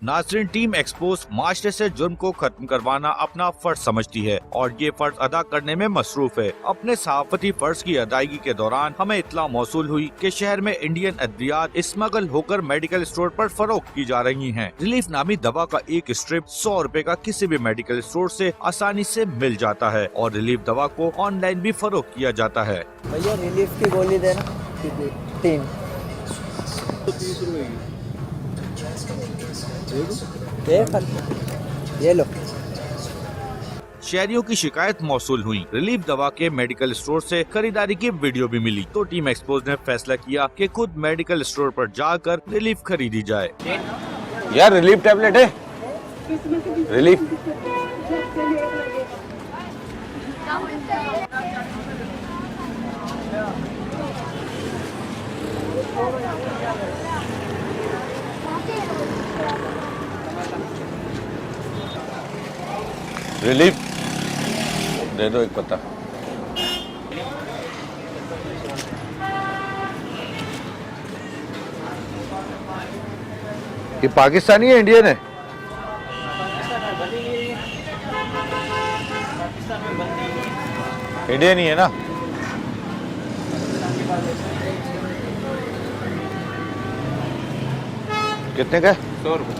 नाज़रीन, team expose माशरे से जुर्म को खत्म करवाना अपना फर्ज समझती है और ये फर्ज अदा करने में मसरूफ है। अपने सहाफती फर्ज की अदायगी के दौरान हमें इत्तला मौसूल हुई कि शहर में इंडियन अद्वियात स्मगल होकर मेडिकल स्टोर पर फरोख्त की जा रही हैं। रिलीफ नामी दवा का एक स्ट्रिप 100 रुपए का किसी भी मेडिकल स्टोर से आसानी से मिल जाता है और रिलीफ दवा को ऑनलाइन भी फरोख्त किया जाता है। भैया रिलीफ की गोली देना 3 ये लो। शहरियों की शिकायत मौसूल हुई। रिलीफ दवा के मेडिकल स्टोर से खरीदारी की वीडियो भी मिली तो टीम एक्सपोज ने फैसला किया कि खुद मेडिकल स्टोर पर जाकर रिलीफ खरीदी जाए। यार रिलीफ टैबलेट है, रिलीफ रिलीफ दे दो एक पत्ता। ये पाकिस्तानी है इंडियन है? इंडियन ही है ना? कितने का? 100 रुपये।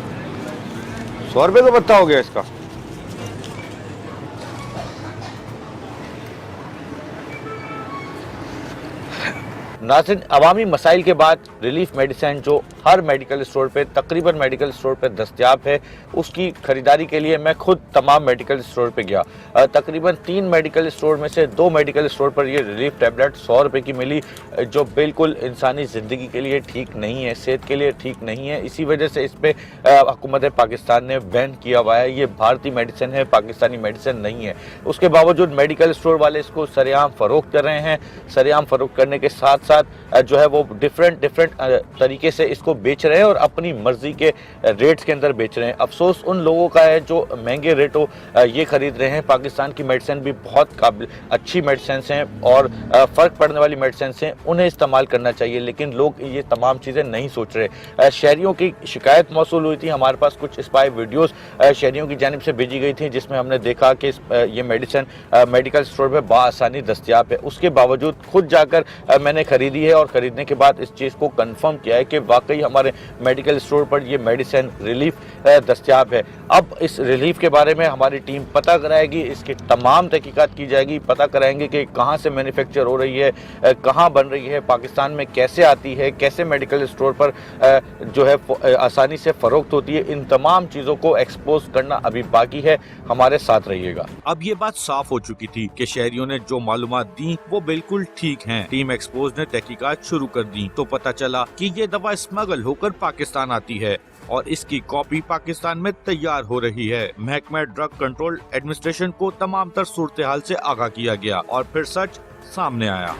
100 रुपये का पत्ता हो गया इसका। नाज़रीन, अवामी मसाइल के बाद रिलीफ मेडिसिन जो हर मेडिकल स्टोर पे तकरीबन मेडिकल स्टोर पे दस्तयाब है, उसकी खरीदारी के लिए मैं खुद तमाम मेडिकल स्टोर पे गया। तकरीबन 3 मेडिकल स्टोर में से 2 मेडिकल स्टोर पर ये रिलीफ टैबलेट 100 रुपये की मिली, जो बिल्कुल इंसानी ज़िंदगी के लिए ठीक नहीं है, सेहत के लिए ठीक नहीं है। इसी वजह से इस पर हुकूमत पाकिस्तान ने बैन किया हुआ है। ये भारतीय मेडिसिन है, पाकिस्तानी मेडिसिन नहीं है। उसके बावजूद मेडिकल स्टोर वाले इसको सरेआम फ़रोख्त कर रहे हैं। सरेआम फ़रोख्त करने के साथ साथ जो है वो डिफरेंट तरीके से इसको बेच रहे हैं और अपनी मर्जी के रेट्स के अंदर बेच रहे हैं। अफसोस उन लोगों का है जो महंगे रेटों ये खरीद रहे हैं। पाकिस्तान की मेडिसिन भी बहुत काबिल अच्छी मेडिसिन हैं और फ़र्क पड़ने वाली मेडिसिन हैं, उन्हें इस्तेमाल करना चाहिए, लेकिन लोग ये तमाम चीज़ें नहीं सोच रहे। शहरियों की शिकायत मौसूल हुई थी, हमारे पास कुछ स्पाई वीडियोज़ शहरियों की जानिब से भेजी गई थी जिसमें हमने देखा कि ये मेडिसिन मेडिकल स्टोर पर बाआसानी दस्तयाब है। उसके बावजूद खुद जाकर मैंने खरीदी है और खरीदने के बाद इस चीज़ को कंफर्म किया है कि वाकई हमारे मेडिकल स्टोर पर ये मेडिसिन रिलीफ दस्तयाब है। अब इस रिलीफ के बारे में हमारी टीम पता कराएगी, इसकी तमाम तहकीकात की जाएगी, पता कराएंगे कि कहाँ से मैन्युफैक्चर हो रही है, कहाँ बन रही है, पाकिस्तान में कैसे आती है, कैसे मेडिकल स्टोर पर जो है आसानी से फ़रोख्त होती है। इन तमाम चीज़ों को एक्सपोज करना अभी बाकी है, हमारे साथ रहिएगा। अब ये बात साफ हो चुकी थी कि शहरियों ने जो मालूमात दी वो बिल्कुल ठीक हैं। टीम एक्सपोज ने तहकीकात शुरू कर दी तो पता चला कि ये दवा स्मगल होकर पाकिस्तान आती है और इसकी कॉपी पाकिस्तान में तैयार हो रही है। महकमा ड्रग कंट्रोल एडमिनिस्ट्रेशन को तमाम तर सूरत हाल से आगाह किया गया और फिर सच सामने आया।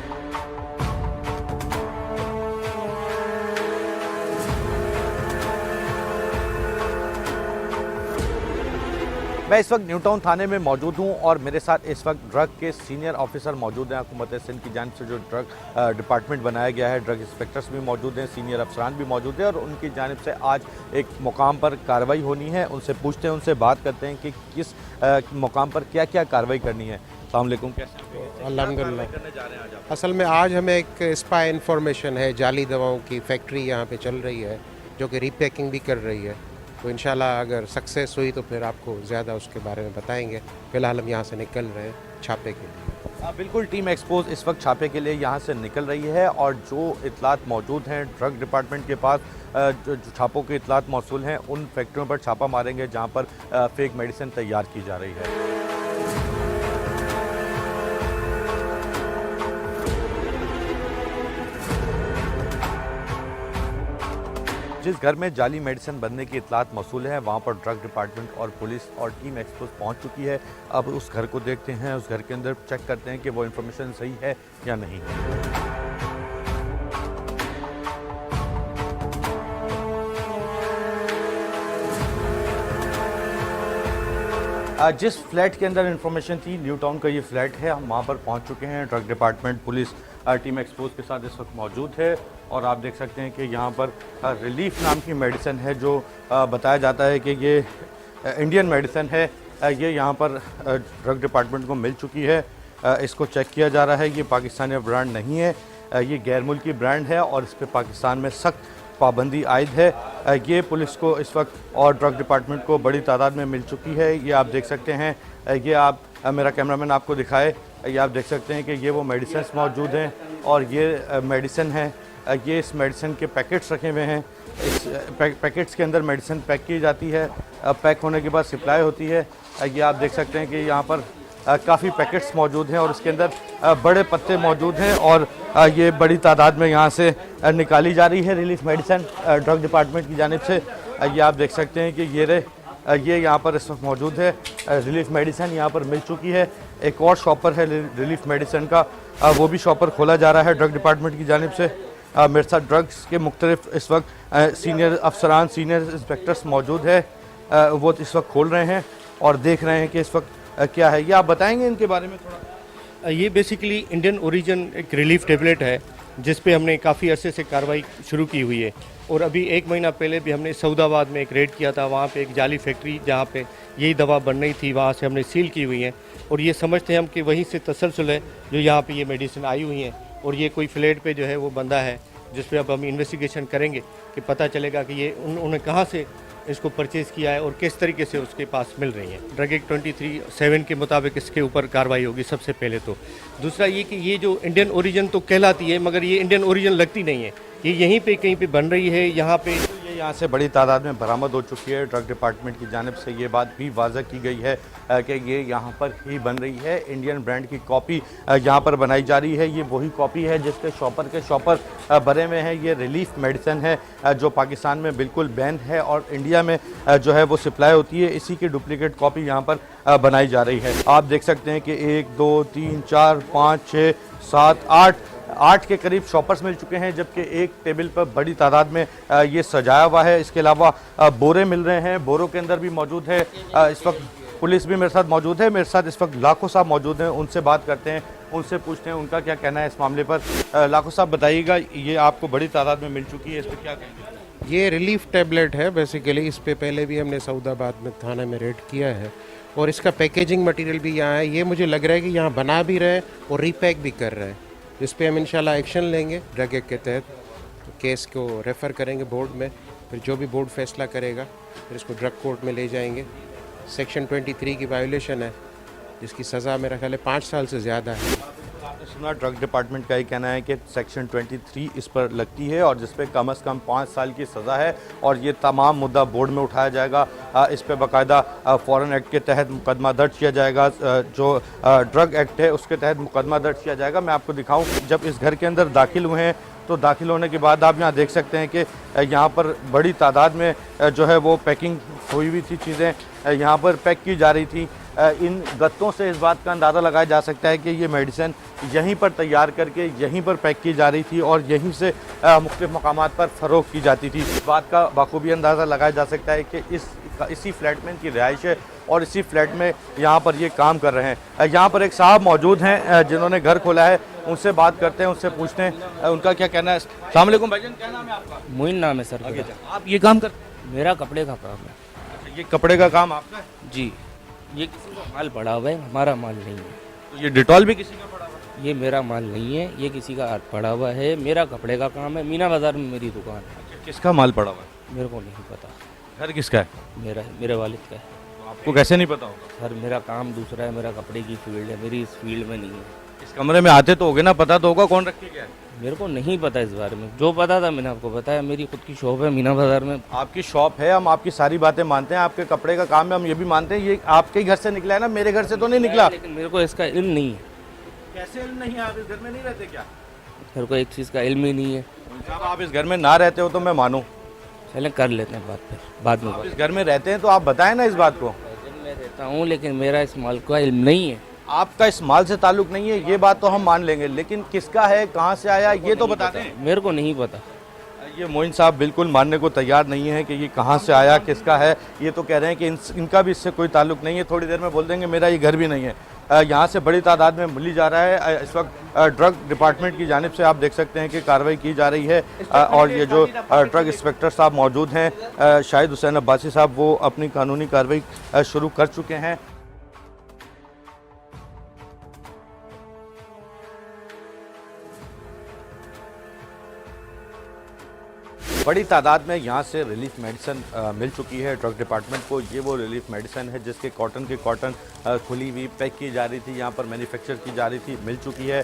मैं इस वक्त न्यू टाउन थाने में मौजूद हूं और मेरे साथ इस वक्त ड्रग के सीनियर ऑफिसर मौजूद हैं। हुकूमत सिंध की जानिब से जो ड्रग डिपार्टमेंट बनाया गया है, ड्रग इंस्पेक्टर्स भी मौजूद हैं, सीनियर अफसरान भी मौजूद हैं और उनकी जानिब से आज एक मुकाम पर कार्रवाई होनी है। उनसे पूछते हैं, उनसे बात करते हैं कि किस मुकाम पर क्या क्या कार्रवाई करनी है। अस्सलाम वालेकुम, कैसे? अल्हम्दुलिल्लाह। असल में आज हमें एक स्पाई इंफॉर्मेशन है, जाली दवाओं की फैक्ट्री यहाँ पे चल रही है जो कि रीपैकिंग भी कर रही है। तो इंशाल्लाह अगर सक्सेस हुई तो फिर आपको ज़्यादा उसके बारे में बताएंगे। फ़िलहाल हम यहाँ से निकल रहे हैं छापे के लिए। बिल्कुल, टीम एक्सपोज इस वक्त छापे के लिए यहाँ से निकल रही है और जो इतलात मौजूद हैं ड्रग डिपार्टमेंट के पास, जो छापों की इतलात मौसूल हैं, उन फैक्ट्रियों पर छापा मारेंगे जहाँ पर फेक मेडिसिन तैयार की जा रही है। जिस घर में जाली मेडिसिन बनने की इतलात मौसूल है वहाँ पर ड्रग डिपार्टमेंट और पुलिस और टीम एक्सपोज पहुँच चुकी है। अब उस घर को देखते हैं, उस घर के अंदर चेक करते हैं कि वो इन्फॉर्मेशन सही है या नहीं। जिस फ्लैट के अंदर इन्फॉर्मेशन थी, न्यू टाउन का ये फ्लैट है, हम वहाँ पर पहुँच चुके हैं। Drug department, police team expose के साथ इस वक्त मौजूद है और आप देख सकते हैं कि यहाँ पर रिलीफ नाम की मेडिसिन है जो बताया जाता है कि ये इंडियन मेडिसिन है। ये यहाँ पर ड्रग डिपार्टमेंट को मिल चुकी है। इसको चेक किया जा रहा है। ये पाकिस्तानी ब्रांड नहीं है, ये गैर मुल्की ब्रांड है और इस पर पाकिस्तान में सख्त पाबंदी आयद है। ये पुलिस को इस वक्त और ड्रग डिपार्टमेंट को बड़ी तादाद में मिल चुकी है। ये आप देख सकते हैं। ये आप मेरा कैमरामैन आपको दिखाए। ये आप देख सकते हैं कि ये वो मेडिसिन मौजूद हैं और ये मेडिसिन है। ये इस मेडिसिन के पैकेट्स रखे हुए हैं। इस पैकेट्स के अंदर मेडिसिन पैक की जाती है। पैक होने के बाद सप्लाई होती है। ये आप देख सकते हैं कि यहाँ पर काफ़ी पैकेट्स मौजूद हैं और इसके अंदर बड़े पत्ते मौजूद हैं और ये बड़ी तादाद में यहाँ से निकाली जा रही है रिलीफ मेडिसिन ड्रग डिपार्टमेंट की जानिब से। ये आप देख सकते हैं कि ये यहाँ पर इस वक्त मौजूद है। रिलीफ मेडिसिन यहाँ पर मिल चुकी है। एक और शॉपर है रिलीफ मेडिसिन का, वो भी शॉपर खोला जा रहा है ड्रग डिपार्टमेंट की जानिब से। मेरे साथ ड्रग्स के मुख्तलिफ इस वक्त सीनियर अफसरान, सीनियर इंस्पेक्टर्स मौजूद है। वो इस वक्त खोल रहे हैं और देख रहे हैं कि इस वक्त क्या है। ये आप बताएंगे इनके बारे में थोड़ा? ये बेसिकली इंडियन ओरिजिन एक रिलीफ टेबलेट है जिस पे हमने काफ़ी अरसे से कार्रवाई शुरू की हुई है और अभी 1 महीना पहले भी हमने सऊदाबाद में एक रेड किया था। वहाँ पे एक जाली फैक्ट्री जहाँ पे यही दवा बन रही थी, वहाँ से हमने सील की हुई है और ये समझते हैं हम कि वहीं से तसलसल है जो यहाँ पे ये मेडिसिन आई हुई हैं और ये कोई फ्लैट पे जो है वो बंदा है जिस पे अब हम इन्वेस्टिगेशन करेंगे कि पता चलेगा कि ये उन्होंने कहाँ से इसको परचेज़ किया है और किस तरीके से उसके पास मिल रही है। ड्रग एक्ट 23(7) के मुताबिक इसके ऊपर कार्रवाई होगी सबसे पहले तो। दूसरा ये कि ये जो इंडियन ओरिजिन तो कहलाती है मगर ये इंडियन ओरिजिन लगती नहीं है, ये यहीं पे कहीं पे बन रही है। यहाँ पे यहाँ से बड़ी तादाद में बरामद हो चुकी है। ड्रग डिपार्टमेंट की जानिब से ये बात भी वाज़ह की गई है कि ये यहाँ पर ही बन रही है। इंडियन ब्रांड की कॉपी यहाँ पर बनाई जा रही है। ये वही कॉपी है जिसके शॉपर भरे हुए हैं। ये रिलीफ मेडिसिन है जो पाकिस्तान में बिल्कुल बैन है और इंडिया में जो है वो सप्लाई होती है। इसी की डुप्लीकेट कॉपी यहाँ पर बनाई जा रही है। आप देख सकते हैं कि 1 2 3 4 5 6 7 8 के करीब शॉपर्स मिल चुके हैं, जबकि एक टेबल पर बड़ी तादाद में ये सजाया हुआ है। इसके अलावा बोरे मिल रहे हैं, बोरों के अंदर भी मौजूद है। इस वक्त पुलिस भी मेरे साथ मौजूद है। मेरे साथ इस वक्त लाखों साहब मौजूद हैं, उनसे बात करते हैं, उनसे पूछते हैं उनका क्या कहना है इस मामले पर। लाखों साहब बताइएगा, ये आपको बड़ी तादाद में मिल चुकी है, इस पर क्या कहेंगे? ये रिलीफ टैबलेट है बेसिकली। इस पे पहले भी हमने सऊदाबाद में थाने में रेड किया है और इसका पैकेजिंग मटेरियल भी यहाँ है। ये मुझे लग रहा है कि यहाँ बना भी रहे और रीपैक भी कर रहे हैं। इस पे हम इंशाल्लाह एक्शन लेंगे ड्रग एक्ट के तहत। तो केस को रेफ़र करेंगे बोर्ड में, फिर जो भी बोर्ड फैसला करेगा फिर इसको ड्रग कोर्ट में ले जाएंगे। सेक्शन 23 की वायोलेशन है जिसकी सज़ा मेरा ख्याल है 5 साल से ज़्यादा है। आपने सुना ड्रग डिपार्टमेंट का ये कहना है कि सेक्शन 23 इस पर लगती है और जिस पे कम से कम 5 साल की सज़ा है और ये तमाम मुद्दा बोर्ड में उठाया जाएगा। इस पे बाकायदा फॉरेन एक्ट के तहत मुकदमा दर्ज किया जाएगा। जो ड्रग एक्ट है उसके तहत मुकदमा दर्ज किया जाएगा। मैं आपको दिखाऊं, जब इस घर के अंदर दाखिल हुए हैं तो दाखिल होने के बाद आप यहाँ देख सकते हैं कि यहाँ पर बड़ी तादाद में जो है वो पैकिंग हुई हुई थी, चीज़ें यहाँ पर पैक की जा रही थी। इन गत्तों से इस बात का अंदाज़ा लगाया जा सकता है कि ये मेडिसिन यहीं पर तैयार करके यहीं पर पैक की जा रही थी और यहीं से मुख्तलिफ मकामात पर फ़रोख्त की जाती थी। इस बात का बाखूबी अंदाज़ा लगाया जा सकता है कि इसी फ्लैट में इनकी रिहाइश है और इसी फ्लैट में यहाँ पर ये काम कर रहे हैं। यहाँ पर एक साहब मौजूद हैं जिन्होंने घर खोला है, उनसे बात करते हैं, उनसे पूछते हैं उनका क्या कहना है। अस्सलाम वालेकुम भाईजान, क्या नाम है आपका? मोइन नाम है सर मेरा। आप ये काम करते? मेरा कपड़े का काम है। अच्छा, ये कपड़े का काम आपका है? जी, ये किसी का माल पड़ा हुआ है, हमारा माल नहीं है। तो ये डिटॉल भी किसी का पड़ा हुआ है? ये मेरा माल नहीं है, ये किसी का पड़ा हुआ है। मेरा कपड़े का काम है, मीना बाज़ार में मेरी दुकान है। अच्छा, किसका माल पड़ा हुआ है? मेरे को नहीं पता। घर किसका है? मेरे वालिद का है। तो आपको कैसे नहीं पता होगा? सर मेरा काम दूसरा है, मेरा कपड़े की फील्ड है, मेरी इस फील्ड में नहीं है। इस कमरे में आते तो होगे ना, पता तो होगा कौन रख के गया है? मेरे को नहीं पता इस बारे में। जो पता था मैंने आपको बताया। मेरी खुद की शॉप है मीना बाज़ार में। आपकी शॉप है, हम आपकी सारी बातें मानते हैं, आपके कपड़े का काम है, हम ये भी मानते हैं। ये आपके घर से निकला है ना, मेरे घर से तो नहीं निकला। लेकिन मेरे को इसका इल्म नहीं है। कैसे इल्म नहीं है? आप इस घर में नहीं रहते क्या? मेरे को एक चीज़ का इल्म ही नहीं है। साहब आप इस घर में ना रहते हो तो मैं मानूं, चलें कर लेते हैं बात, फिर बाद में आप बात। इस घर में रहते हैं तो आप बताएं ना इस बात को। मैं रहता हूँ लेकिन मेरा इस माल का इल्म नहीं है। आपका इस माल से ताल्लुक नहीं है, ये बात तो हम मान लेंगे, लेकिन किसका है, कहाँ से आया, ये तो बता दें। मेरे को नहीं पता। ये मोइन साहब बिल्कुल मानने को तैयार नहीं है कि ये कहाँ से आया, किसका है। ये तो कह रहे हैं कि इनका भी इससे कोई ताल्लुक नहीं है। थोड़ी देर में बोल देंगे मेरा ये घर भी नहीं है। यहाँ से बड़ी तादाद में मिली जा रहा है। इस वक्त ड्रग डिपार्टमेंट की जानिब से आप देख सकते हैं कि कार्रवाई की जा रही है और ये जो ड्रग इंस्पेक्टर साहब मौजूद हैं शाहिद हुसैन अब्बासी साहब, वो अपनी कानूनी कार्रवाई शुरू कर चुके हैं। बड़ी तादाद में यहाँ से रिलीफ मेडिसिन मिल चुकी है ड्रग डिपार्टमेंट को। ये वो रिलीफ मेडिसिन है जिसके कॉटन खुली हुई पैक की जा रही थी, यहाँ पर मैन्युफैक्चर की जा रही थी, मिल चुकी है।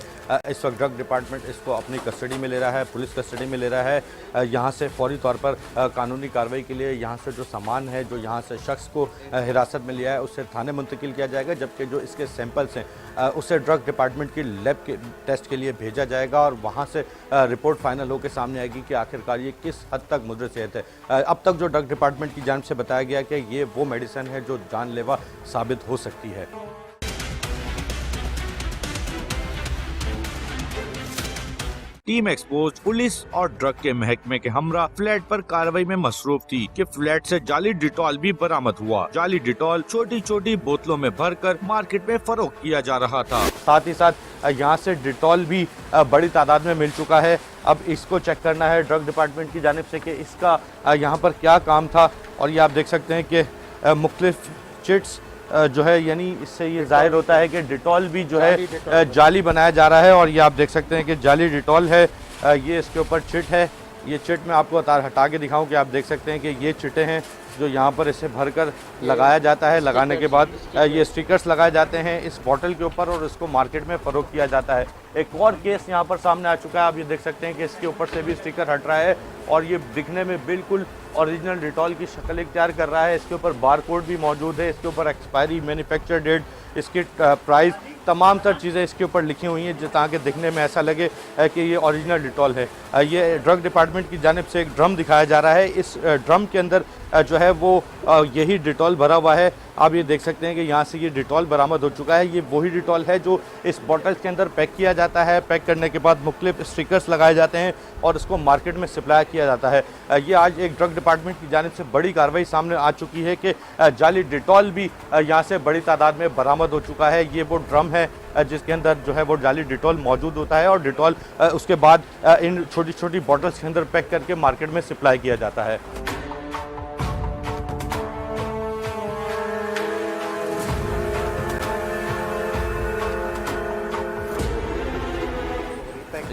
इस वक्त ड्रग डिपार्टमेंट इसको अपनी कस्टडी में ले रहा है, पुलिस कस्टडी में ले रहा है। यहाँ से फौरी तौर पर कानूनी कार्रवाई के लिए यहाँ से जो सामान है, जो यहाँ से शख्स को हिरासत में लिया है, उससे थाने मुंतकिल किया जाएगा, जबकि जो इसके सैंपल्स हैं उसे ड्रग डिपार्टमेंट की लैब के टेस्ट के लिए भेजा जाएगा और वहाँ से रिपोर्ट फाइनल होकर सामने आएगी कि आखिरकार ये किस हद तक मुद्दे सेहत है। अब तक जो ड्रग डिपार्टमेंट की जानिब से बताया गया कि ये वो मेडिसिन है जो जानलेवा साबित हो सकती है। टीम एक्सपोज पुलिस और ड्रग के महकमे के हमरा फ्लैट पर कार्रवाई में मसरूफ थी कि फ्लैट से जाली डिटॉल भी बरामद हुआ। जाली डिटॉल छोटी छोटी बोतलों में भरकर मार्केट में फरोख्त किया जा रहा था। साथ ही साथ यहाँ से डिटॉल भी बड़ी तादाद में मिल चुका है। अब इसको चेक करना है ड्रग डिपार्टमेंट की जानिब से कि इसका यहाँ पर क्या काम था। और ये आप देख सकते हैं कि मुख्तलिफ चिट्स जो है, यानी इससे ये जाहिर होता है कि डिटॉल भी जो है जाली बनाया जा रहा है। और ये आप देख सकते हैं कि जाली डिटॉल है, ये इसके ऊपर चिट है। ये चिट में आपको हटा के दिखाऊं कि आप देख सकते हैं कि ये चिटें हैं जो यहाँ पर इसे भरकर लगाया जाता है। लगाने के बाद ये स्टिकर्स लगाए जाते हैं इस बॉटल के ऊपर और इसको मार्केट में फ़रोख्त किया जाता है। एक और केस यहाँ पर सामने आ चुका है, आप ये देख सकते हैं कि इसके ऊपर से भी स्टिकर हट रहा है और ये दिखने में बिल्कुल ओरिजिनल डिटॉल की शक्ल इख्तियार कर रहा है। इसके ऊपर बारकोड भी मौजूद है, इसके ऊपर एक्सपायरी, मैन्युफैक्चर डेट, इसकी प्राइस, तमाम तर चीज़ें इसके ऊपर लिखी हुई हैं ताकि दिखने में ऐसा लगे कि ये ओरिजिनल डिटॉल है। ये ड्रग डिपार्टमेंट की जानिब से एक ड्रम दिखाया जा रहा है। इस ड्रम के अंदर जो है वो यही डिटॉल भरा हुआ है। आप ये देख सकते हैं कि यहाँ से ये डिटॉल बरामद हो चुका है। ये वही डिटॉल है जो इस बॉटल्स के अंदर पैक किया जाता है। पैक करने के बाद मुख्तलिफ स्टिकर्स लगाए जाते हैं और इसको मार्केट में सप्लाई किया जाता है। ये आज एक ड्रग डिपार्टमेंट की जानिब से बड़ी कार्रवाई सामने आ चुकी है कि जाली डिटॉल भी यहाँ से बड़ी तादाद में बरामद हो चुका है। ये वो ड्रम है जिसके अंदर जो है वो जाली डिटॉल मौजूद होता है और डिटॉल उसके बाद इन छोटी छोटी बॉटल्स के अंदर पैक करके मार्केट में सप्लाई किया जाता है।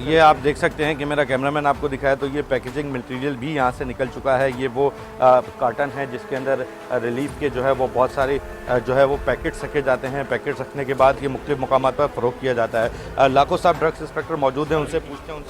ये आप देख सकते हैं कि मेरा कैमरामैन आपको दिखाया तो ये पैकेजिंग मटेरियल भी यहाँ से निकल चुका है। ये वो कार्टन है जिसके अंदर रिलीफ के जो है वो बहुत सारे जो है वो पैकेट्स रखे जाते हैं। पैकेट्स रखने के बाद ये मुख्तलिफ मुकामात पर फ़रोख्त किया जाता है। लाखो साहब ड्रग्स इंस्पेक्टर मौजूद हैं, उनसे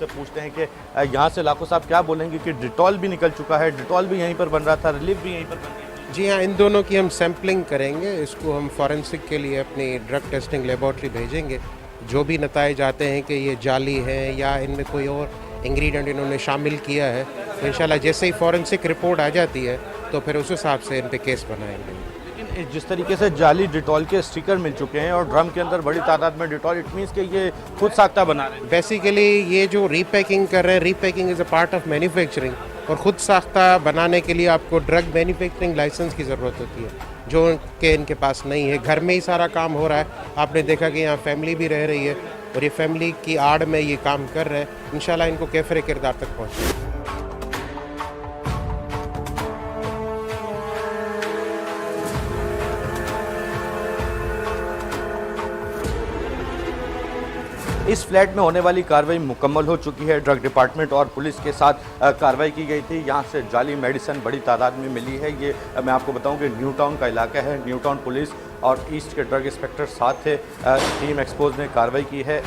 पूछते हैं कि यहाँ से लाखो साहब क्या बोलेंगे कि डिटॉल भी निकल चुका है, डिटॉल भी यहीं पर बन रहा था, रिलीफ भी यहीं पर बन रही है। जी हाँ, इन दोनों की हम सैम्पलिंग करेंगे। इसको हम फॉरेंसिक के लिए अपनी ड्रग टेस्टिंग लेबॉर्ट्री भेजेंगे। जो भी नताइज आते हैं कि ये जाली है या इनमें कोई और इंग्रेडिएंट इन्होंने शामिल किया है, तो इंशाल्लाह जैसे ही फॉरेंसिक रिपोर्ट आ जाती है तो फिर उस हिसाब से इन पे केस बनाएंगे। लेकिन जिस तरीके से जाली डिटॉल के स्टिकर मिल चुके हैं और ड्रम के अंदर बड़ी तादाद में डिटॉल, इट मीन्स कि ये खुद साख्ता बना रहे हैं। बेसिकली ये जो रीपैकिंग कर रहे हैं, repacking is a part of manufacturing और ख़ुद साख्ता बनाने के लिए आपको ड्रग मैन्युफैक्चरिंग लाइसेंस की ज़रूरत होती है, जो कि इनके पास नहीं है। घर में ही सारा काम हो रहा है। आपने देखा कि यहाँ फैमिली भी रह रही है और ये फैमिली की आड़ में ये काम कर रहे हैं। इंशाल्लाह इनको कैफरे किरदार तक पहुँचे। इस फ्लैट में होने वाली कार्रवाई मुकम्मल हो चुकी है। ड्रग डिपार्टमेंट और पुलिस के साथ कार्रवाई की गई थी। यहाँ से जाली मेडिसिन बड़ी तादाद में मिली है। ये मैं आपको बताऊं कि न्यू टाउन का इलाका है। न्यू टाउन पुलिस और ईस्ट के ड्रग इंस्पेक्टर साथ थे। टीम एक्सपोज ने कार्रवाई की है।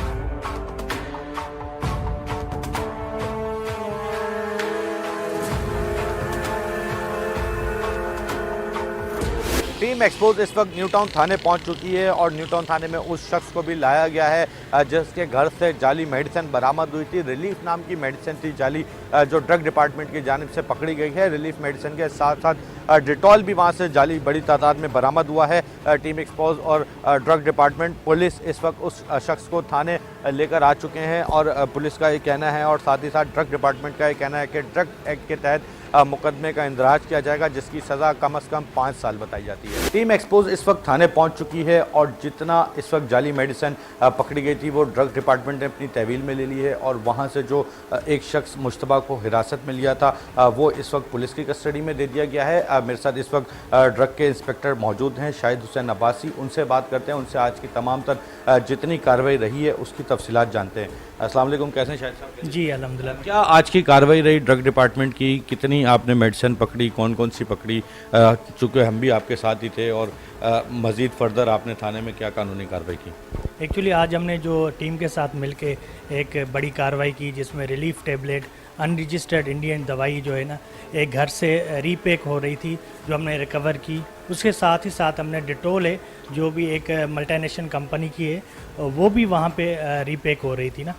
टीम एक्सपोज इस वक्त न्यू टाउन थाने पहुंच चुकी है और न्यू टाउन थाने में उस शख्स को भी लाया गया है जिसके घर से जाली मेडिसिन बरामद हुई थी। रिलीफ नाम की मेडिसिन थी जाली, जो ड्रग डिपार्टमेंट की जानिब से पकड़ी गई है। रिलीफ मेडिसिन के साथ साथ डिटॉल भी वहां से जाली बड़ी तादाद में बरामद हुआ है। टीम एक्सपोज और ड्रग डिपार्टमेंट पुलिस इस वक्त उस शख्स को थाने लेकर आ चुके हैं और पुलिस का ये कहना है और साथ ही साथ ड्रग डिपार्टमेंट का ये कहना है कि ड्रग एक्ट के तहत मुकदमे का इंदराज किया जाएगा, जिसकी सज़ा कम से कम 5 साल बताई जाती है। टीम एक्सपोज इस वक्त थाने पहुंच चुकी है और जितना इस वक्त जाली मेडिसिन पकड़ी गई थी वो ड्रग डिपार्टमेंट ने अपनी तहवील में ले ली है और वहां से जो एक शख्स मुश्तबा को हिरासत में लिया था वो इस वक्त पुलिस की कस्टडी में दे दिया गया है। मेरे साथ इस वक्त ड्रग के इंस्पेक्टर मौजूद हैं, शाहिद हुसैन अब्बासी। उनसे बात करते हैं, उनसे आज की तमाम तर जितनी कार्रवाई रही है उसकी तफसीलात जानते हैं। अस्सलाम वालेकुम, कैसे हैं शाहिद साहब? जी अल्हम्दुलिल्लाह। क्या आज की कार्रवाई रही ड्रग डिपार्टमेंट की? कितनी आपने मेडिसिन पकड़ी, कौन कौन सी पकड़ी? चूँकि हम भी आपके साथ ही थे और मज़ीद फर्दर आपने थाने में क्या कानूनी कार्रवाई की? एक्चुअली आज हमने जो टीम के साथ मिलके एक बड़ी कार्रवाई की जिसमें रिलीफ टेबलेट अनरजिस्टर्ड इंडियन दवाई जो है ना एक घर से रीपैक हो रही थी जो हमने रिकवर की। उसके साथ ही साथ हमने डिटोल है जो भी एक मल्टीनेशनल कंपनी की है वो भी वहाँ पे रीपैक हो रही थी ना,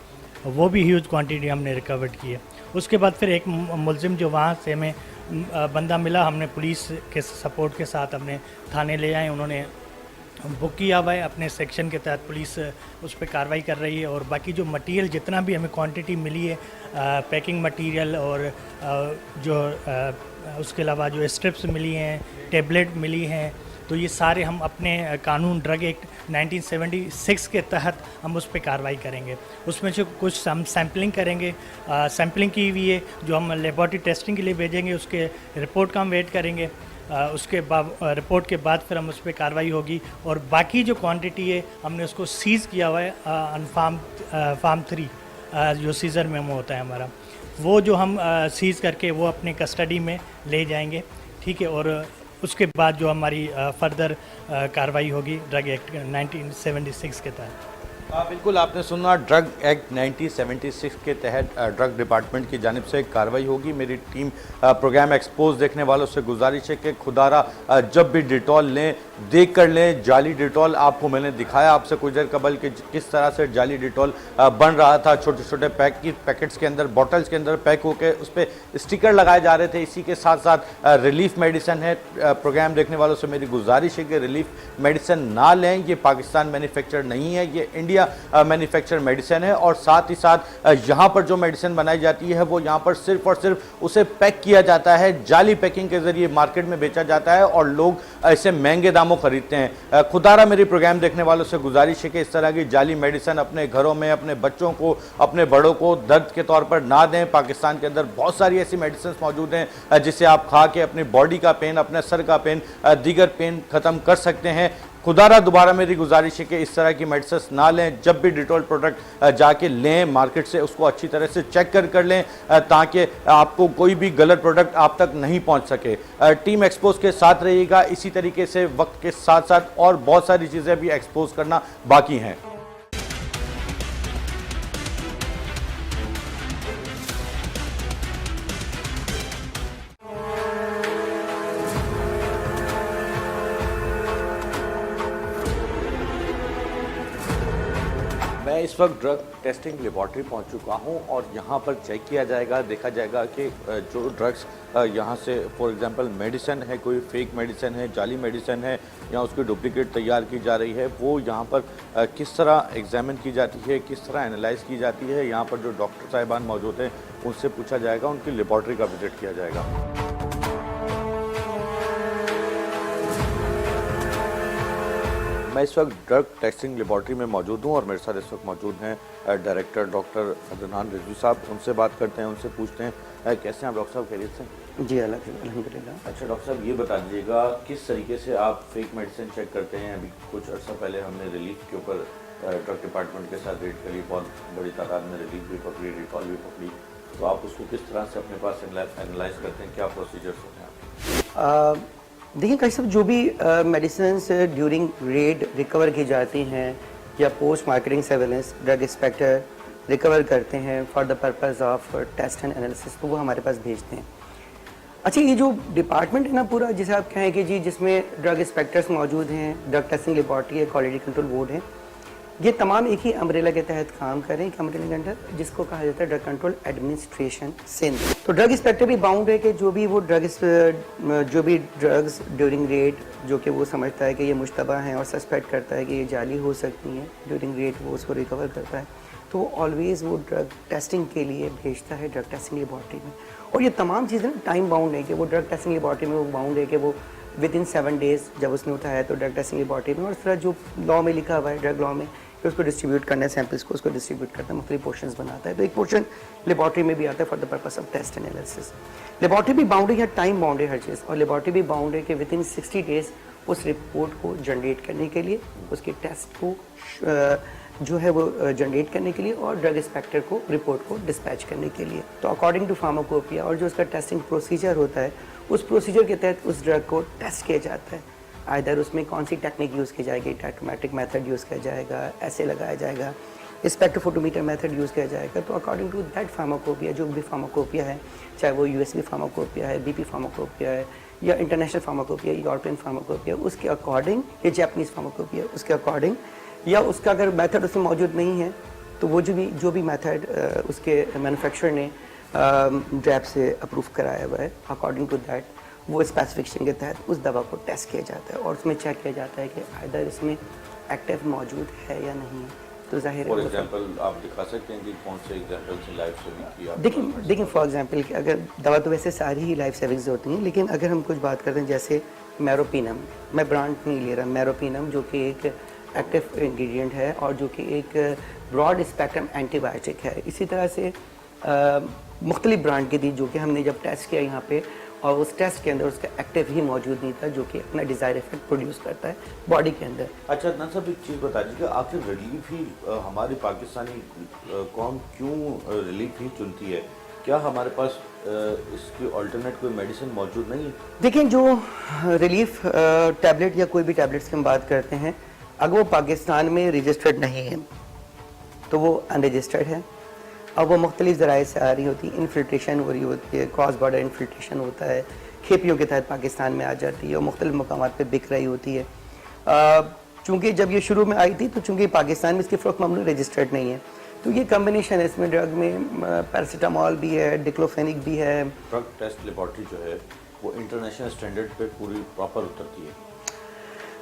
वो भी ह्यूज क्वांटिटी हमने रिकवर्ड की है। उसके बाद फिर एक मुलजिम जो वहाँ से हमें बंदा मिला, हमने पुलिस के सपोर्ट के साथ अपने थाने ले आए। उन्होंने बुक किया हुआ है अपने सेक्शन के तहत, पुलिस उस पर कार्रवाई कर रही है। और बाकी जो मटेरियल जितना भी हमें क्वांटिटी मिली है पैकिंग मटेरियल और जो उसके अलावा जो स्ट्रिप्स मिली हैं, टेबलेट मिली हैं, तो ये सारे हम अपने कानून ड्रग एक्ट 1976 के तहत हम उस पर कार्रवाई करेंगे। उसमें से कुछ हम सैम्पलिंग करेंगे, सैम्पलिंग की हुई है जो हम लेबॉरेटरी टेस्टिंग के लिए भेजेंगे, उसके रिपोर्ट का हम वेट करेंगे। उसके बाद रिपोर्ट के बाद फिर हम उस पर कार्रवाई होगी। और बाकी जो क्वांटिटी है हमने उसको सीज़ किया हुआ है फार्म 3 जो सीज़र मेमो होता है हमारा, वो जो हम सीज़ करके वो अपने कस्टडी में ले जाएंगे, ठीक है। और उसके बाद जो हमारी फर्दर कार्रवाई होगी ड्रग एक्ट 1976 के तहत। बिल्कुल आपने सुना, ड्रग एक्ट 1976 के तहत ड्रग डिपार्टमेंट की जानिब से कार्रवाई होगी। मेरी टीम प्रोग्राम एक्सपोज देखने वालों से गुजारिश है कि खुदारा जब भी डिटॉल लें देख कर लें। जाली डिटॉल आपको मैंने दिखाया आपसे कुछ देर कबल कि किस तरह से जाली डिटॉल बन रहा था, छोटे छोटे पैकेट्स के अंदर, बॉटल्स के अंदर पैक होकर उस पर स्टिकर लगाए जा रहे थे। इसी के साथ साथ रिलीफ मेडिसिन है। प्रोग्राम देखने वालों से मेरी गुजारिश है कि रिलीफ मेडिसिन ना लें, ये पाकिस्तान मैन्युफैक्चर नहीं है, ये इंडिया मैन्युफैक्चर मेडिसिन है। और साथ ही साथ यहाँ पर जो मेडिसिन बनाई जाती है वो यहाँ पर सिर्फ और सिर्फ उसे पैक किया जाता है, जाली पैकिंग के जरिए मार्केट में बेचा जाता है और लोग इसे महंगे दामों खरीदते हैं। खुदारा मेरी प्रोग्राम देखने वालों से गुजारिश है कि इस तरह की जाली मेडिसिन अपने घरों में अपने बच्चों को, अपने बड़ों को दर्द के तौर पर ना दें। पाकिस्तान के अंदर बहुत सारी ऐसी मेडिसिन मौजूद हैं जिसे आप खा के अपनी बॉडी का पेन, अपने सर का पेन, दीगर पेन ख़त्म कर सकते हैं। खुदारा दोबारा मेरी गुजारिश है कि इस तरह की मेडिसिन ना लें। जब भी डिटॉल प्रोडक्ट जाके लें मार्केट से, उसको अच्छी तरह से चेक कर लें ताकि आपको कोई भी गलत प्रोडक्ट आप तक नहीं पहुंच सके। टीम एक्सपोज के साथ रहिएगा। इसी तरीके से वक्त के साथ साथ और बहुत सारी चीज़ें भी एक्सपोज करना बाकी हैं। मैं इस वक्त ड्रग टेस्टिंग लेबॉर्ट्री पहुंच चुका हूं और यहां पर चेक किया जाएगा, देखा जाएगा कि जो ड्रग्स यहां से फॉर एग्जांपल मेडिसिन है, कोई फेक मेडिसिन है, जाली मेडिसिन है या उसकी डुप्लीकेट तैयार की जा रही है, वो यहां पर किस तरह एग्जामिन की जाती है, किस तरह एनालाइज की जाती है। यहां पर जो डॉक्टर साहिबान मौजूद हैं उनसे पूछा जाएगा, उनकी लेबॉर्ट्री का विजिट किया जाएगा। मैं इस वक्त ड्रग टेस्टिंग लेबॉर्ट्री में मौजूद हूँ और मेरे साथ इस वक्त मौजूद हैं डायरेक्टर डॉक्टर अदनान रिजवी साहब। उनसे बात करते हैं, उनसे पूछते हैं कैसे हैं आप डॉक्टर साहब, खैरियत से? जी अल्हम्दुलिल्लाह। अच्छा डॉक्टर साहब, ये बता दीजिएगा किस तरीके से आप फेक मेडिसिन चेक करते हैं? अभी कुछ अर्सा पहले हमने रिलीफ के ऊपर ड्रग डिपार्टमेंट के साथ रेड करी, बहुत बड़ी तादाद में रिलीफ भी पकड़ी, डिटॉल भी पकड़ी, तो आप उसको किस तरह से अपने पास एनालाइज करते हैं, क्या प्रोसीजर्स होते हैं आपके? देखिए कई सब जो भी मेडिसिन ड्यूरिंग रेड रिकवर की जाती हैं या post marketing surveillance drug inspector recover करते हैं for the purpose of test and analysis, तो वो हमारे पास भेजते हैं। अच्छा, ये जो डिपार्टमेंट है ना पूरा, जिसे आप कहें कि जी जिसमें ड्रग इंस्पेक्टर्स मौजूद हैं, ड्रग टेस्टिंग लेबॉर्ट्री है, क्वालिटी कंट्रोल बोर्ड है, ये तमाम एक ही अम्ब्रेला के तहत काम कर रहे हैं, अम्ब्रेला के अंडर, जिसको कहा जाता है ड्रग कंट्रोल एडमिनिस्ट्रेशन सिंध। तो ड्रग इंस्पेक्टर भी बाउंड है कि जो भी ड्रग्स ड्यूरिंग रेड जो कि वो समझता है कि ये मुश्तबा हैं और सस्पेक्ट करता है कि ये जाली हो सकती हैं, ड्यूरिंग रेड वो उसको रिकवर करता है, तो ऑलवेज़ वो ड्रग टेस्टिंग के लिए भेजता है ड्रग टेस्टिंग लेबॉर्ट्री में। और ये तमाम चीज़ें ना टाइम बाउंड है कि वो ड्रग टेस्टिंग लेबॉर्ट्री में वो बाउंड है कि वो विद इन 7 डेज़ जब उसने उठाया तो ड्रग टेस्टिंग लेबॉर्ट्री में, और इस तरह जो लॉ में लिखा हुआ है, ड्रग लॉ में, कि उसको डिस्ट्रीब्यूट करना है सैम्पल्स को, उसको डिस्ट्रीब्यूट करता है, मुख्तलिफ पोर्शंस बनाता है। तो एक पोर्शन लेबॉर्ट्री में भी आता है for the purpose of test analysis. Laboratory भी बाउंड है या टाइम बाउंड है हर चीज़, और लेबॉर्ट्री भी बाउंड है कि विद इन 60 डेज़ उस रिपोर्ट को जनरेट करने के लिए, उसके टेस्ट को जो है वो जनरेट करने के लिए, और ड्रग इंस्पेक्टर को रिपोर्ट को डिस्पैच करने के लिए। तो अकॉर्डिंग टू फार्माकोपिया और जो उसका टेस्टिंग प्रोसीजर होता है, उस प्रोसीजर के तहत उस ड्रग को टेस्ट किया जाता है। आइदर उसमें कौन सी टेक्निक यूज़ की जाएगी, टाइटोमेट्रिक मेथड यूज़ किया जाएगा, ऐसे लगाया जाएगा, स्पेक्ट्रोफोटोमीटर मेथड यूज़ किया जाएगा। तो अकॉर्डिंग टू दैट फार्माकोपिया, जो भी फार्माकोपिया है, चाहे वो यूएसबी फार्माकोपिया है, बीपी फार्माकोपिया है, या इंटरनेशनल फार्माकोपिया, यूरोपियन फार्माकोपिया, उसके अकॉर्डिंग, या जैपनीज़ फार्माकोपिया, उसके अकॉर्डिंग, या उसका अगर मेथड उसमें मौजूद नहीं है तो वो जो भी मेथड उसके मैन्युफैक्चरर ने ड्रैप से अप्रूव कराया हुआ है, अकॉर्डिंग टू दैट वो स्पेसिफिकेशन के तहत उस दवा को टेस्ट किया जाता है, और उसमें चेक किया जाता है कि आइदर इसमें एक्टिव मौजूद है या नहीं है। तो जाहिर है, फॉर एग्जांपल आप दिखा सकते हैं कि कौन से एग्जांपल से लाइफ सेविंग किया? देखिए फॉर एग्जांपल कि अगर दवा तो वैसे सारी ही लाइफ सेविंग्स होती हैं, लेकिन अगर हम कुछ बात करते हैं जैसे मेरोपिनम, मैं ब्रांड नहीं ले रहा, मेरोपिनम जो कि एक एक्टिव इंग्रेडिएंट है और जो कि एक ब्रॉड स्पेक्ट्रम एंटीबायोटिक है। इसी तरह से मुख्तलिफ ब्रांड की थी जो कि हमने जब टेस्ट किया यहाँ पे, और उस टेस्ट के अंदर उसका एक्टिव ही मौजूद नहीं था, जो कि अपना डिज़ायर इफेक्ट प्रोड्यूस करता है बॉडी के अंदर। अच्छा अदनान साहब, एक चीज़ बता दीजिए, आखिर रिलीफ ही हमारी पाकिस्तानी कौम क्यों रिलीफ ही चुनती है? क्या हमारे पास इसकी अल्टरनेट कोई मेडिसिन मौजूद नहीं है? देखिए, जो रिलीफ टैबलेट या कोई भी टैबलेट्स की हम बात करते हैं, अगर वो पाकिस्तान में रजिस्टर्ड नहीं है तो वो अनरजिस्टर्ड है, और वो मुख्तलिफ ज़राए से आ रही होती है, इन्फिल्ट्रेशन हो रही होती है, क्रॉस बॉर्डर इन्फिल्ट्रेशन होता है, खेपियों के तहत पाकिस्तान में आ जाती है और मुख्तलिफ मकामात पे बिक रही होती है। चूँकि जब ये शुरू में आई थी तो चूँकि पाकिस्तान में इसकी फ़रोख्त मामूली रजिस्टर्ड नहीं है, तो ये कम्बिनेशन है, इसमें ड्रग में पैरासीटामोल भी है, डिक्लोफेनिक भी है। ड्रग टेस्ट लेबॉर्ट्री जो है वो इंटरनेशनल स्टैंडर्ड पे पूरी प्रॉपर उतरती है?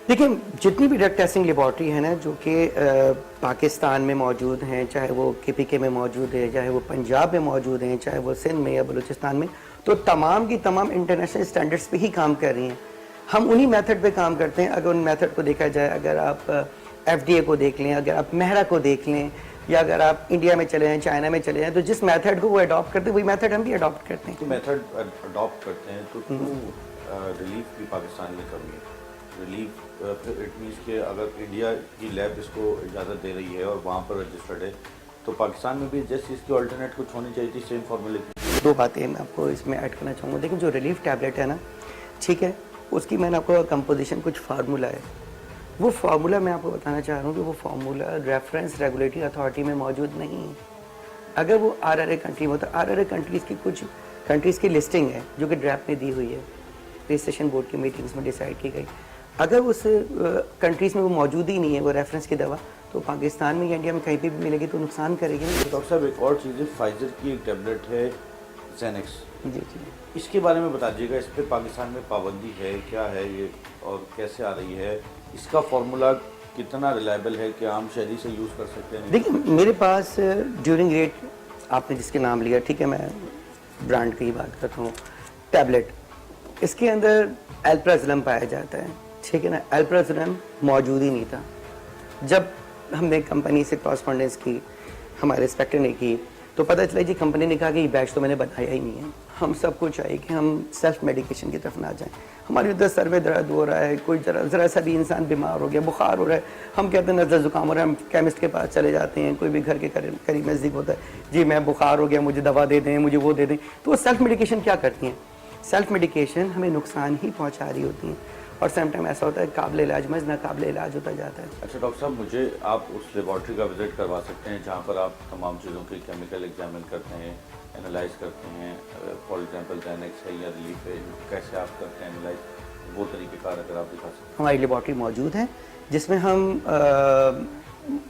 देखिए, जितनी भी ड्रग टेस्टिंग लेबॉर्ट्री है ना जो कि पाकिस्तान में मौजूद हैं, चाहे वो KPK में मौजूद है, चाहे वो पंजाब में मौजूद हैं, चाहे वो सिंध में या बलूचिस्तान में, तो तमाम की तमाम इंटरनेशनल स्टैंडर्ड्स पे ही काम कर रही हैं। हम उन्हीं मेथड पे काम करते हैं। अगर उन मेथड को देखा जाए, अगर आप FDA को देख लें, अगर आप मेहरा को देख लें, या अगर आप इंडिया में चले जाएँ, चाइना में चले जाएँ, तो जिस मेथड को वो अडॉप्ट करते हैं वही मेथड हम भी अडॉप्ट करते हैं। तो मेथड अडॉप्ट करते हैं तो क्यों रिलीफ भी पाकिस्तान में कमी है? रिलीफ इट मीन्स कि अगर इंडिया की लैब इसको इजाज़त दे रही है और वहाँ पर रजिस्टर्ड है, तो पाकिस्तान में भी जैसे इसकी अल्टरनेट कुछ होनी चाहिए थी सेम फॉर्मूले की। दो बातें मैं आपको इसमें ऐड करना चाहूँगा। देखिए, जो रिलीफ टैबलेट है ना, ठीक है, उसकी मैंने आपको कंपोजिशन कुछ फार्मूला है, वो फार्मूला मैं आपको बताना चाह रहा हूँ कि वो फार्मूला रेफरेंस रेगुलेटरी अथॉरिटी में मौजूद नहीं है। अगर वो RRA कंट्री में होता, RRA कंट्रीज़ की कुछ कंट्रीज़ की लिस्टिंग है जो कि ड्रैफ्ट में दी हुई है, रजिस्ट्रेशन बोर्ड की मीटिंग्स में डिसाइड की गई। अगर उस कंट्रीज़ में वो मौजूद ही नहीं है वो रेफरेंस की दवा, तो पाकिस्तान में या इंडिया में कहीं पे भी मिलेगी तो नुकसान करेगी ना। डॉक्टर साहब, एक और चीज़ है, फाइजर की एक टैबलेट है ज़ेनेक्स, जी जी, इसके बारे में बताइएगा। इस पर पाकिस्तान में पाबंदी है, क्या है ये और कैसे आ रही है? इसका फार्मूला कितना रिलायबल है कि आम शहरी से यूज़ कर सकते हैं? देखिए, मेरे पास ड्यूरिंग रेट आपने जिसके नाम लिया, ठीक है, मैं ब्रांड की ही बात करता हूँ, टैबलेट, इसके अंदर एल्प्राज़ोलम पाया जाता है, ठीक है ना। एल्प्राज़ोलम मौजूद ही नहीं था। जब हमने कंपनी से कॉरस्पॉन्डेंस की, हमारे इंस्पेक्टर ने की, तो पता चला जी कंपनी ने कहा कि ये बैच तो मैंने बनाया ही नहीं है। हम सबको चाहिए कि हम सेल्फ मेडिकेशन की तरफ ना जाएं। हमारी उधर सर में दर्द हो रहा है, कोई ज़रा सा भी इंसान बीमार हो गया, बुखार हो रहा है, हम कहते हैं नज़र ज़ुकाम हो रहा है, हम केमिस्ट के पास चले जाते हैं। कोई भी घर के करीब नज़दीक होता है, जी मैं बुखार हो गया, मुझे दवा दे दें, मुझे वो दे दें। तो वो सेल्फ मेडिकेशन क्या करती हैं? सेल्फ मेडिकेशन हमें नुकसान ही पहुँचा रही होती हैं, और सेम टाइम ऐसा होता है काबिल इलाज मज नाकाबिल इलाज होता जाता है। अच्छा डॉक्टर साहब, मुझे आप उस लेबॉर्ट्री का विजिट करवा सकते हैं जहाँ पर आप तमाम चीज़ों की केमिकल एग्जामिन करते हैं, एनालाइज करते हैं, फॉर एग्जांपल ज़ैनेक्स है या रिलीफ है, कैसे आप करते हैं एनालाइज, वो तरीक़ेकार अगर आप दिखा सकते हैं। हमारी लेबॉर्ट्री मौजूद है जिसमें हम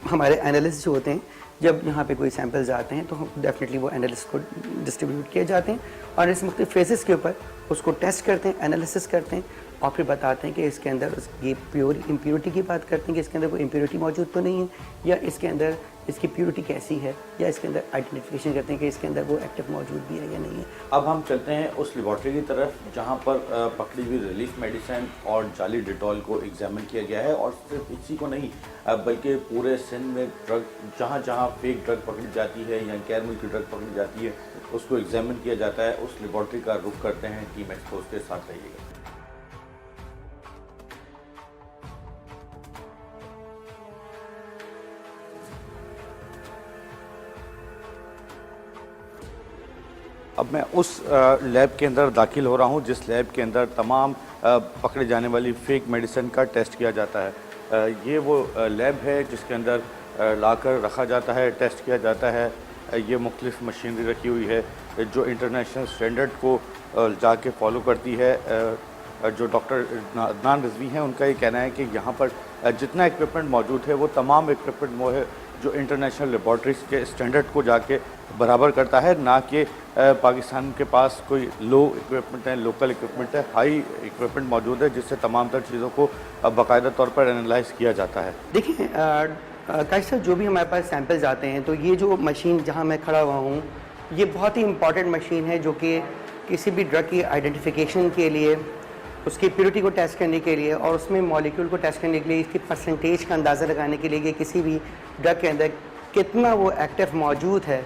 हमारे एनालिस्ट जो होते हैं, जब यहाँ पे कोई सैंपल्स आते हैं तो हम डेफिनेटली वो एनालिस्ट को डिस्ट्रीब्यूट किए जाते हैं और इस मुख्तलिफ फेजेस के ऊपर उसको टेस्ट करते हैं, एनालिसिस करते हैं और फिर बताते हैं कि इसके अंदर ये प्योर इम्प्योरिटी की बात करते हैं कि इसके अंदर कोई इम्प्योरिटी मौजूद तो नहीं है, या इसके अंदर इसकी प्योरिटी कैसी है, या इसके अंदर आइडेंटिफिकेशन करते हैं कि इसके अंदर वो एक्टिव मौजूद भी है या नहीं है। अब हम चलते हैं उस लेबॉर्ट्री की तरफ जहां पर पकड़ी हुई रिलीफ मेडिसिन और जाली डिटॉल को एग्जामिन किया गया है, और सिर्फ इसी को नहीं बल्कि पूरे सिंध में ड्रग जहां जहां फेक ड्रग पकड़ी जाती है या गैर मुल्की ड्रग पकड़ी जाती है उसको एग्जामिन किया जाता है। उस लेबॉर्ट्री का रुख करते हैं। टीम एक्सपोज के साथ रहिएगा। अब मैं उस लैब के अंदर दाखिल हो रहा हूं जिस लैब के अंदर तमाम पकड़े जाने वाली फेक मेडिसिन का टेस्ट किया जाता है। ये वो लैब है जिसके अंदर लाकर रखा जाता है, टेस्ट किया जाता है। ये मुख्तलिफ मशीनरी रखी हुई है जो इंटरनेशनल स्टैंडर्ड को जाके फॉलो करती है। जो डॉक्टर अदनान रिजवी हैं उनका ये कहना है कि यहाँ पर जितना इक्विपमेंट मौजूद है वो तमाम इक्विपमेंट वो है जो इंटरनेशनल लेबॉर्ट्रीज़ के स्टैंडर्ड को जाके बराबर करता है, ना कि पाकिस्तान के पास कोई लो इक्विपमेंट है, लोकल इक्विपमेंट है। हाई इक्विपमेंट मौजूद है जिससे तमाम तर चीज़ों को बाकायदा तौर पर एनालाइज किया जाता है। देखिए काश सर, जो भी हमारे पास सैंपल्स आते हैं तो ये जो मशीन जहाँ मैं खड़ा हुआ हूँ ये बहुत ही इम्पॉर्टेंट मशीन है जो कि किसी भी ड्रग की आइडेंटिफिकेशन के लिए, उसकी प्योरिटी को टेस्ट करने के लिए और उसमें मॉलिक्यूल को टेस्ट करने के लिए, इसकी परसेंटेज का अंदाज़ा लगाने के लिए कि किसी भी ड्रग के अंदर कितना वो एक्टिव मौजूद है,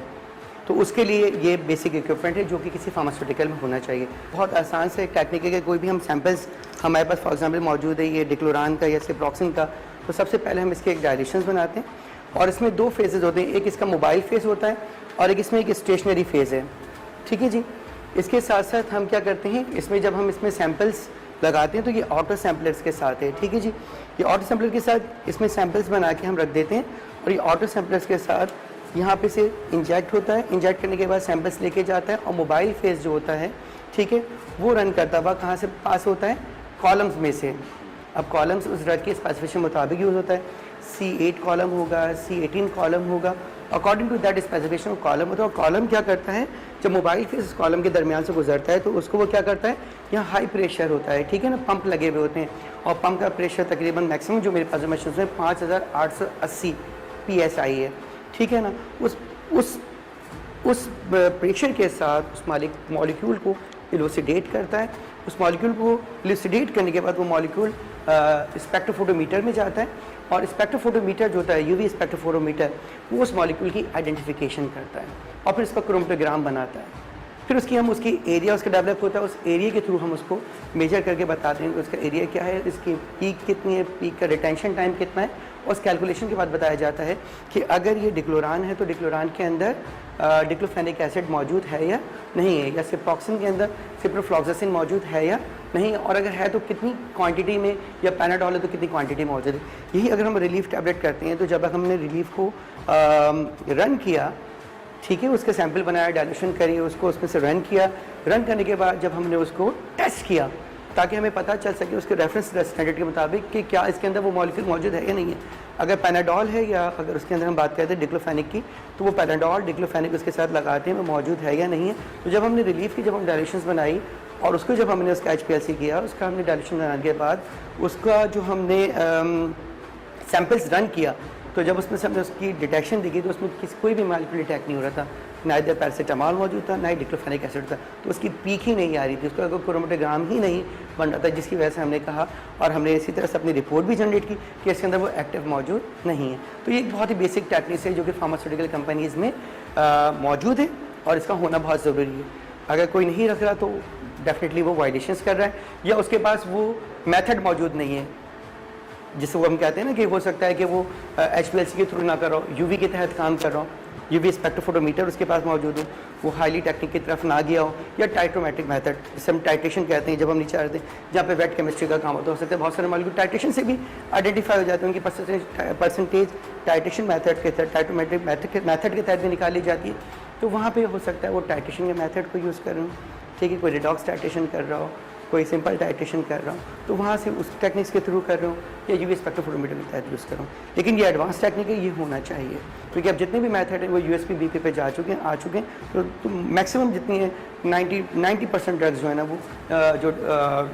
तो उसके लिए ये बेसिक इक्विपमेंट है जो कि किसी फार्मास्यूटिकल में होना चाहिए। बहुत आसान से टेक्निक है कि कोई भी हम सैंपल्स हमारे पास फॉर एग्जांपल मौजूद है, ये डिक्लोरान का या सिप्रोक्सिन का, तो सबसे पहले हम इसके एक डायरेक्शंस बनाते हैं और इसमें दो फेजेस होते हैं, एक इसका मोबाइल फेज़ होता है और एक इसमें एक स्टेशनरी फेज़ है। ठीक है जी। इसके साथ साथ हम क्या करते हैं, इसमें जब हम इसमें सैंपल्स लगाते हैं तो ये ऑटो सैम्पलर्स के साथ है। ठीक है जी। ये ऑटो सैम्पलर के साथ इसमें सैंपल्स बना के हम रख देते हैं और ये ऑटो सैम्पलर्स के साथ यहाँ पे से इंजेक्ट होता है। इंजेक्ट करने के बाद सैंपल्स लेके जाता है और मोबाइल फेज़ जो होता है, ठीक है, वो रन करता हुआ कहाँ से पास होता है, कॉलम्स में से। अब कॉलम्स उस ड्रग के स्पेसिफिकेशन मुताबिक यूज़ होता है। C8 कॉलम होगा, C18 कॉलम होगा, according to that specification column होता है। और कॉलम क्या करता है, जब मोबाइल फेस कॉलम के दरमियान से गुजरता है तो उसको वो क्या करता है, यहाँ हाई प्रेशर होता है, ठीक है ना, पंप लगे हुए होते हैं और पंप का प्रेशर तकरीबन मैक्सिमम जो मेरे पास मशीन है 5880 PSI है। ठीक है ना। उस प्रेशर के साथ उस मॉलिक्यूल को इलुसिडेट करता है। उस मॉलिक्यूल को इलुसिडेट करने के बाद वो मॉलिक्यूल स्पेक्ट्रोफोटोमीटर में जाता है और स्पेक्ट्रोफोटोमीटर जो होता है, यूवी स्पेक्ट्रोफोटोमीटर, वो उस मॉलिक्यूल की आइडेंटिफिकेशन करता है और फिर इसका क्रोमेटोग्राम बनाता है। फिर उसकी एरिया उसका डेवलप होता है, उस एरिया के थ्रू हम उसको मेजर करके बताते हैं कि उसका एरिया क्या है, इसकी पीक कितनी है, पीक का रिटेंशन टाइम कितना है। और उस कैलकुलेशन के बाद बताया जाता है कि अगर ये डिक्लोरान है तो डिक्लोरान के अंदर डिक्लोफेनिक एसिड मौजूद है या नहीं है, या सिप्रोक्सिन के अंदर सिप्रोफ्लॉक्सासिन मौजूद है या नहीं है, और अगर है तो कितनी क्वांटिटी में, या पैनाडोल है तो कितनी क्वांटिटी में मौजूद है। यही अगर हम रिलीफ टैबलेट करते हैं तो जब हमने रिलीफ को रन किया, ठीक है, उसके सैंपल बनाया, डायल्यूशन करी, उसको उसमें से रन किया, रन करने के बाद जब हमने उसको टेस्ट किया ताकि हमें पता चल सके उसके रेफरेंस स्टैंडर्ड के मुताबिक कि क्या इसके अंदर वो मॉलिक्यूल मौजूद है या नहीं है। अगर पैनाडोल है या अगर उसके अंदर हम बात करते हैं डिक्लोफेनिक की, तो वो पैनाडोल डिक्लोफेनिक उसके साथ लगाते हैं, वो मौजूद है या नहीं है। तो जब हमने रिलीफ की जब हम डायल्यूशंस बनाई और उसको जब हमने उसका HPLC किया, उसका हमने डायल्यूशन बनाने के बाद उसका जो हमने सैंपल्स रन किया, तो जब उसमें से हमने उसकी डिटेक्शन देखी तो उसमें कोई भी मॉलिक्यूल डिटेक्ट नहीं हो रहा था, ना इधर पैरासीटामॉल मौजूद था, ना ही डिक्लोफेनिक एसिड था, तो उसकी पीक ही नहीं आ रही थी, उसका क्रोमेटोग्राम ही नहीं बन रहा था, जिसकी वजह से हमने कहा और हमने इसी तरह से अपनी रिपोर्ट भी जनरेट की कि इसके अंदर वो एक्टिव मौजूद नहीं है। तो ये एक बहुत ही बेसिक टेक्निक है जो कि फार्मास्यूटिकल कंपनीज़ में मौजूद है और इसका होना बहुत ज़रूरी है। अगर कोई नहीं रख रहा तो डेफिनेटली वो वायलेशंस कर रहा है या उसके पास वो मेथड मौजूद नहीं है, जिसको हम कहते हैं ना कि हो सकता है कि वो HPLC के थ्रू ना कर रहा हो, यूवी के तहत काम कर रहा हो, यूवी स्पेक्ट्रोफोटोमीटर उसके पास मौजूद हो, वो हाईली टेक्निक की तरफ ना गया हो, या टाइट्रोमेट्रिक मेथड जिसे हम टाइट्रेशन कहते हैं, जब हम नीचे आते हैं जहाँ पे वेट केमिस्ट्री का काम होता है, हो सकता है बहुत सारे मॉलिक्यूल टाइट्रेशन से भी आइडेंटिफाई हो जाते हैं, उनकी परसेंटेज टाइट्रेशन मेथड के तहत, टाइट्रोमेट्रिक मेथड के तहत भी निकाली जाती है। तो वहाँ पे हो सकता है वो टाइट्रेशन के मेथड को यूज़ करूँ, ठीक है, कोई रिडॉक्स टाइट्रेशन कर रहा हो, कोई सिंपल टाइट्रेशन कर रहा हूँ, तो वहाँ से उस टेक्निक्स के थ्रू कर रहा हूँ या यूवी स्पेक्ट्रोफोटोमीटर के तहत यूज़ कर रहा हूँ। लेकिन ये एडवांस टेक्निक है, ये होना चाहिए, क्योंकि अब जितने भी मेथड हैं वो यूएसपी बीपी पे आ चुके हैं, तो मैक्सिमम जितनी है 90% ड्रग्स जो है ना वो जो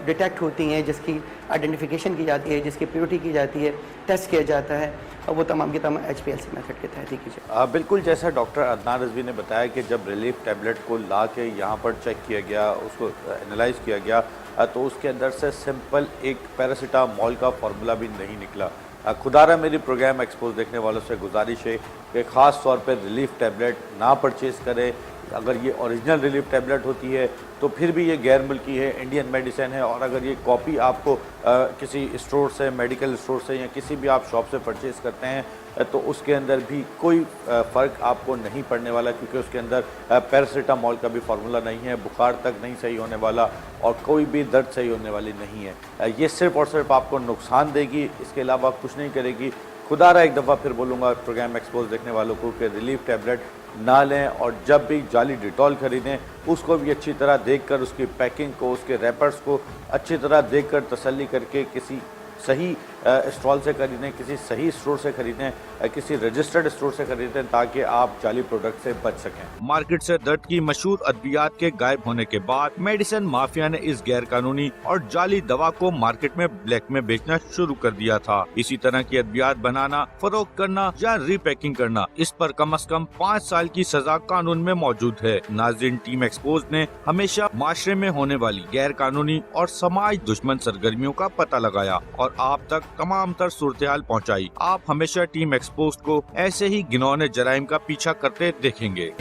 डिटेक्ट होती हैं, जिसकी आइडेंटिफिकेशन की जाती है, जिसकी प्योरिटी की जाती है, टेस्ट किया जाता है, और वो तमाम के तमाम HPLC मेथड के तहत ही की जाती है। बिल्कुल जैसा डॉक्टर अदनान रिजवी ने बताया कि जब रिलीफ टैबलेट को ला के यहाँ पर चेक किया गया, उसको एनालाइज किया गया, तो उसके अंदर से सिंपल एक पैरासीटामोल का फार्मूला भी नहीं निकला। खुदारा मेरी प्रोग्राम एक्सपोज देखने वालों से गुजारिश है कि ख़ास तौर पर रिलीफ टैबलेट ना परचेज़ करें। अगर ये ओरिजिनल रिलीफ टैबलेट होती है तो फिर भी ये गैर मुल्की है, इंडियन मेडिसिन है, और अगर ये कॉपी आपको किसी स्टोर से, मेडिकल स्टोर से या किसी भी आप शॉप से परचेज़ करते हैं तो उसके अंदर भी कोई फ़र्क आपको नहीं पड़ने वाला, क्योंकि उसके अंदर पैरासीटामोल का भी फार्मूला नहीं है, बुखार तक नहीं सही होने वाला और कोई भी दर्द सही होने वाली नहीं है। ये सिर्फ़ और सिर्फ आपको नुकसान देगी, इसके अलावा कुछ नहीं करेगी। खुदारा एक दफ़ा फिर बोलूँगा प्रोग्राम एक्सपोज देखने वालों को कि रिलीफ टैबलेट ना लें, और जब भी जाली डिटॉल खरीदें उसको भी अच्छी तरह देखकर, उसकी पैकिंग को, उसके रैपर्स को अच्छी तरह देखकर तसल्ली करके किसी सही स्टॉल से खरीदें, किसी सही स्टोर से खरीदें, किसी रजिस्टर्ड स्टोर से खरीदें, ताकि आप जाली प्रोडक्ट से बच सकें। मार्केट से दर्द की मशहूर अद्वियात के गायब होने के बाद मेडिसिन माफिया ने इस गैर कानूनी और जाली दवा को मार्केट में ब्लैक में बेचना शुरू कर दिया था। इसी तरह की अद्वियात बनाना, फरोख्त करना या रीपैकिंग करना, इस पर कम से कम 5 साल की सजा कानून में मौजूद है। नाज़रीन, टीम एक्सपोज ने हमेशा माशरे में होने वाली गैर कानूनी और समाज दुश्मन सरगर्मियों का पता लगाया और आप तक तमाम तर सूरत-ए-हाल पहुँचाई। आप हमेशा टीम एक्सपोज को ऐसे ही घिनौने जराइम का पीछा करते देखेंगे।